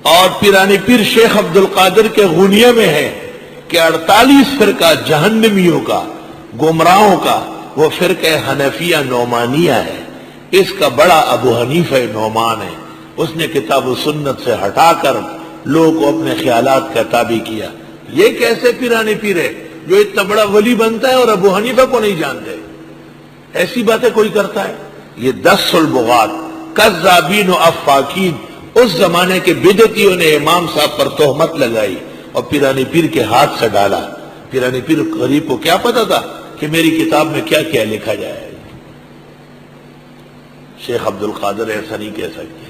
اور پیرانی پیر شیخ عبد القادر کے غنیہ میں ہے کہ 48 فرقہ جہنمیوں کا، گمراہوں کا، وہ فرقہ حنفیہ نعمانیہ ہے. اس کا بڑا ابو حنیفہ نعمان ہے. اس نے کتاب و سنت سے ہٹا کر لوگوں کو اپنے خیالات کا تابع کیا. یہ کیسے پیرانی پیر ہے جو اتنا بڑا ولی بنتا ہے اور ابو حنیفہ کو نہیں جانتے؟ ایسی باتیں کوئی کرتا ہے؟ یہ 10 البغات کذابین و افاکین اس زمانے کے بدعتیوں نے امام صاحب پر تہمت لگائی اور پیرانی پیر کے ہاتھ سے ڈالا. پیرانی پیر غریب کو کیا پتا تھا کہ میری کتاب میں کیا کیا لکھا جائے؟ شیخ عبد القادر ایسا نہیں کہہ سکتے.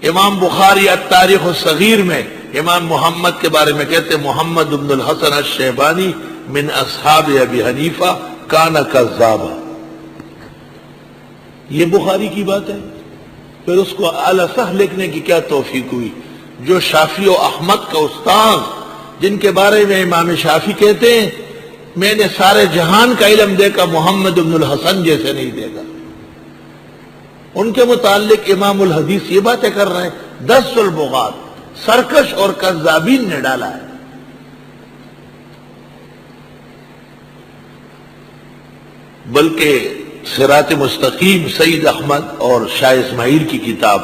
امام بخاری التاریخ الصغیر میں امام محمد کے بارے میں کہتے محمد بن الحسن الشیبانی من اصحاب ابی حنیفہ کان کذابا. یہ بخاری کی بات ہے. پھر اس کو الصح لکھنے کی کیا توفیق ہوئی؟ جو شافعی و احمد کا استاد، جن کے بارے میں امام شافعی کہتے ہیں میں نے سارے جہان کا علم دیکھا، محمد بن الحسن جیسے نہیں دیکھا. ان کے متعلق امام الحدیث یہ باتیں کر رہے ہیں. 10 البغات سرکش اور کذابین نے ڈالا ہے. بلکہ صراط مستقیم سید احمد اور شاہ اسماعیل کی کتاب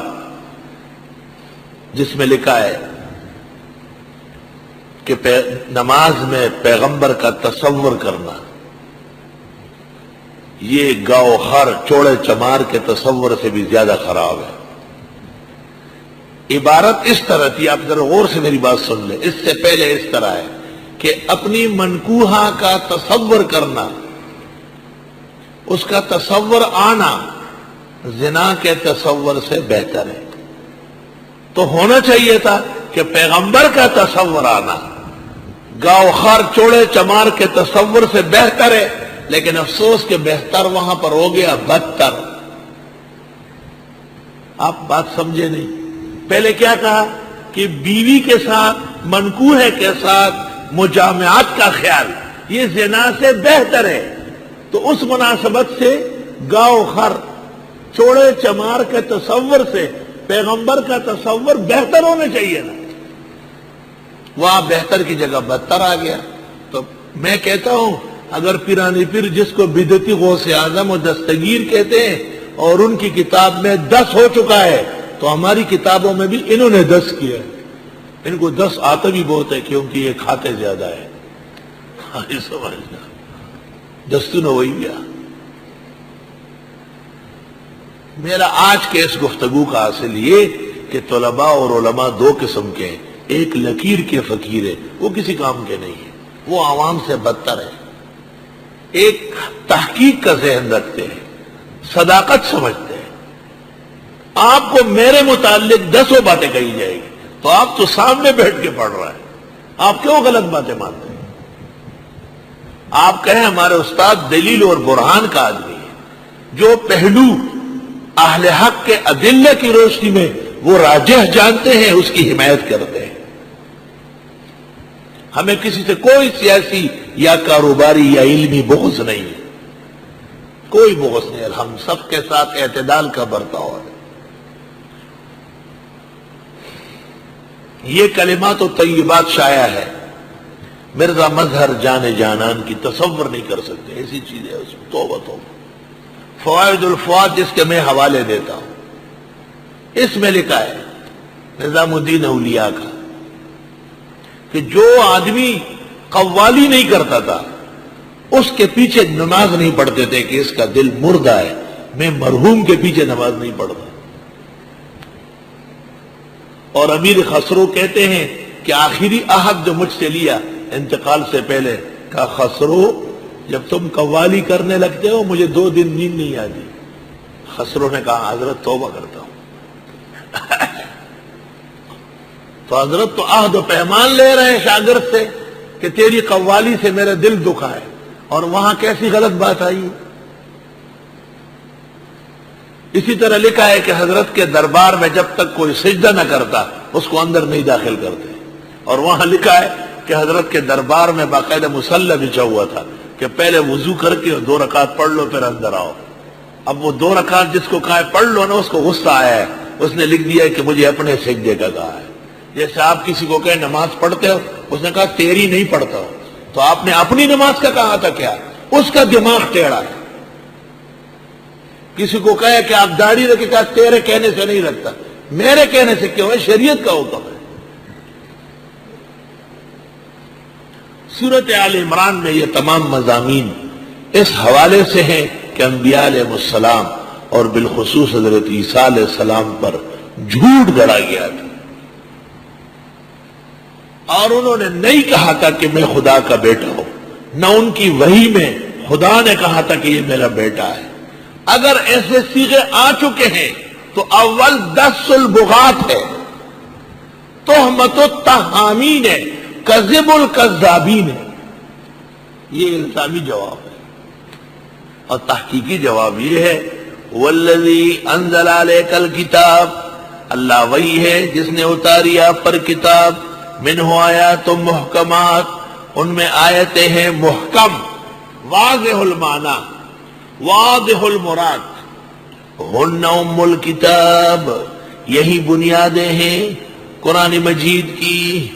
جس میں لکھا ہے کہ نماز میں پیغمبر کا تصور کرنا یہ گاؤ خر چوڑے چمار کے تصور سے بھی زیادہ خراب ہے. عبارت اس طرح تھی، آپ ذرا غور سے میری بات سن لیں. اس سے پہلے اس طرح ہے کہ اپنی منکوحہ کا تصور کرنا، اس کا تصور آنا زنا کے تصور سے بہتر ہے. تو ہونا چاہیے تھا کہ پیغمبر کا تصور آنا گاؤ خار چوڑے چمار کے تصور سے بہتر ہے. لیکن افسوس کہ بہتر وہاں پر ہو گیا بدتر. آپ بات سمجھے نہیں. پہلے کیا کہا کہ بیوی کے ساتھ منکوح کے ساتھ مجامعات کا خیال یہ زنا سے بہتر ہے. تو اس مناسبت سے گاؤ خر چوڑے چمار کے تصور سے پیغمبر کا تصور بہتر ہونا چاہیے نا. وہاں بہتر کی جگہ بدتر آ گیا. تو میں کہتا ہوں اگر پیرانی پیر جس کو بدعتی غوث اعظم و دستگیر کہتے ہیں اور ان کی کتاب میں 10 ہو چکا ہے تو ہماری کتابوں میں بھی انہوں نے 10 کیا ہے. ان کو 10 آتا بھی بہت ہے کیونکہ یہ کھاتے زیادہ ہے. سمجھنا دستو نہ وہی گیا. میرا آج کے اس گفتگو کا حاصل یہ کہ طلباء اور علماء 2 قسم کے ہیں. ایک لکیر کے فقیر ہے، وہ کسی کام کے نہیں ہے، وہ عوام سے بدتر ہے. ایک تحقیق کا ذہن رکھتے ہیں، صداقت سمجھتے ہیں. آپ کو میرے متعلق 10 باتیں کہی جائے گی تو آپ تو سامنے بیٹھ کے پڑھ رہا ہے، آپ کیوں غلط باتیں مانتے ہیں؟ آپ کہیں ہمارے استاد دلیل اور برہان کا آدمی ہے، جو پہلو اہل حق کے ادلہ کی روشنی میں وہ راجح جانتے ہیں اس کی حمایت کرتے ہیں. ہمیں کسی سے کوئی سیاسی یا کاروباری یا علمی بغض نہیں ہے، کوئی بغض نہیں. ہم سب کے ساتھ اعتدال کا برتاؤ ہے. یہ کلمات و طیبات شائع ہے. مرزا مظہر جان جانان کی تصور نہیں کر سکتے، ایسی چیز ہے اس میں. توبہ توبہ. فوائد الفوائد جس کے میں حوالے دیتا ہوں، اس میں لکھا ہے نظام الدین اولیاء کا کہ جو آدمی قوالی نہیں کرتا تھا اس کے پیچھے نماز نہیں پڑھتے تھے کہ اس کا دل مردہ ہے. میں مرحوم کے پیچھے نماز نہیں پڑھتا. اور امیر خسرو کہتے ہیں کہ آخری عہد جو مجھ سے لیا انتقال سے پہلے، کہا خسرو جب تم قوالی کرنے لگتے ہو مجھے 2 دن نیند نہیں آتی. خسرو نے کہا حضرت توبہ کرتا ہوں. تو حضرت تو عہد و پیمان لے رہے ہیں شاگرد سے کہ تیری قوالی سے میرا دل دکھا ہے، اور وہاں کیسی غلط بات آئی. اسی طرح لکھا ہے کہ حضرت کے دربار میں جب تک کوئی سجدہ نہ کرتا اس کو اندر نہیں داخل کرتے. اور وہاں لکھا ہے کہ حضرت کے دربار میں باقاعدہ مصلی بچھا ہوا تھا کہ پہلے وضو کر کے 2 رکعت پڑھ لو پھر اندر آؤ. اب وہ 2 رکعت جس کو کہا ہے پڑھ لو نا، اس کو غصہ آیا ہے اس نے لکھ دیا کہ مجھے اپنے سجدے کا کہا ہے. جیسے آپ کسی کو کہیں نماز پڑھتے ہو، اس نے کہا تیری نہیں پڑھتا ہو، تو آپ نے اپنی نماز کا کہا تھا کیا؟ اس کا دماغ ٹیڑھا ہے. کسی کو کہے کہ آپ داڑھی رکھے، کہا تیرے کہنے سے نہیں رکھتا، میرے کہنے سے کیوں ہے؟ شریعت کا حکم ہے. سورۃ آل عمران میں یہ تمام مضامین اس حوالے سے ہیں کہ انبیاء علیہ السلام اور بالخصوص حضرت عیسیٰ علیہ السلام پر جھوٹ گڑا گیا تھا، اور انہوں نے نہیں کہا تھا کہ میں خدا کا بیٹا ہوں، نہ ان کی وحی میں خدا نے کہا تھا کہ یہ میرا بیٹا ہے. اگر ایسے صیغے آ چکے ہیں تو اول 10 البغات ہے، تہمت التہامین ہے، کذب الکذابین ہے. یہ الزامی جواب ہے، اور تحقیقی جواب یہ ہے والذی انزل علیک الکتاب، اللہ وہی ہے جس نے اتاری آپ پر کتاب، منہ آیات محکمات، ان میں آیتیں ہیں محکم، واضح المعنی، واضح المراد، ہن ام الکتاب، یہی بنیادیں ہیں قرآن مجید کی.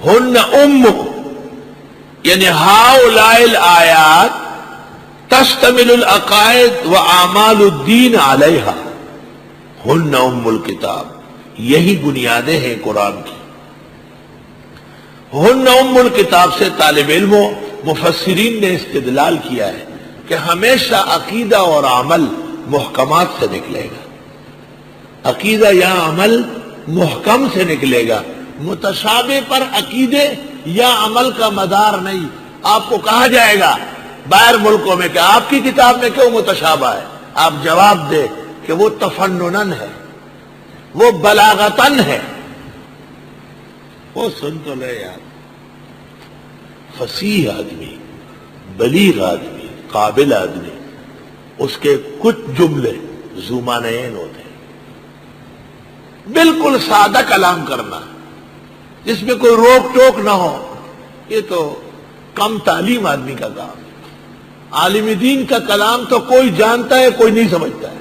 ہن ام یعنی ہؤلاء الآیات تشتمل العقائد و اعمال الدین علیہا. ہن ام الکتاب، یہی بنیادیں ہیں قرآن کی. ہن ام الکتاب سے طالب علموں مفسرین نے استدلال کیا ہے کہ ہمیشہ عقیدہ اور عمل محکمات سے نکلے گا. عقیدہ یا عمل محکم سے نکلے گا. متشابہ پر عقیدے یا عمل کا مدار نہیں. آپ کو کہا جائے گا باہر ملکوں میں کہ آپ کی کتاب میں کیوں متشابہ ہے، آپ جواب دے کہ وہ تفننن ہے، وہ بلاغتن ہے. وہ سن تو لے یار، فصیح آدمی، بلیغ آدمی، قابل آدمی، اس کے کچھ جملے ذو معنیین ہوتے ہیں. بالکل سادہ کلام کرنا جس میں کوئی روک ٹوک نہ ہو، یہ تو کم تعلیم آدمی کا کام ہے. عالم دین کا کلام تو کوئی جانتا ہے، کوئی نہیں سمجھتا ہے.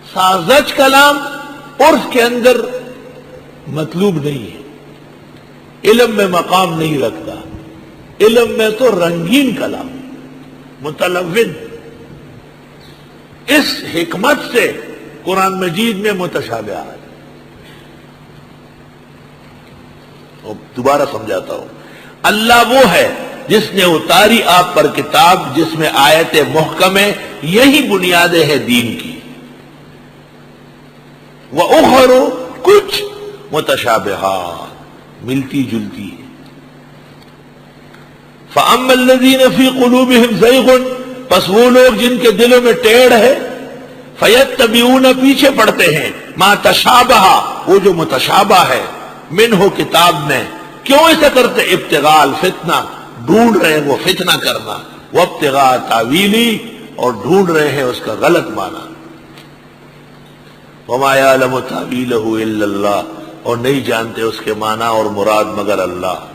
ساذج کلام عرف کے اندر مطلوب نہیں ہے، علم میں مقام نہیں رکھتا. علم میں تو رنگین کلام، متلون. اس حکمت سے قرآن مجید میں متشابہات. دوبارہ سمجھاتا ہوں، اللہ وہ ہے جس نے اتاری آپ پر کتاب جس میں آیت محکم ہے، یہی بنیادیں ہیں دین کی. وَأُخَرُ، کچھ متشابہات ملتی جلتی ہے. فَأَمَّا الَّذِينَ فِي قُلُوبِهِمْ زَيْغٌ، پس وہ لوگ جن کے دلوں میں ٹیڑھ ہے، فَيَتَّبِعُونَ، پیچھے پڑتے ہیں، مَا تَشَابَهَ، وہ جو متشابہ ہے، منہ کتاب میں. کیوں ایسا کرتے؟ ابتغاء الفتنہ، ڈھونڈ رہے ہیں وہ فتنہ کرنا، وابتغاء تاویلی، اور ڈھونڈ رہے ہیں اس کا غلط معنی. وما یعلم تاویلہ الا اللہ، اور نہیں جانتے اس کے معنی اور مراد مگر اللہ.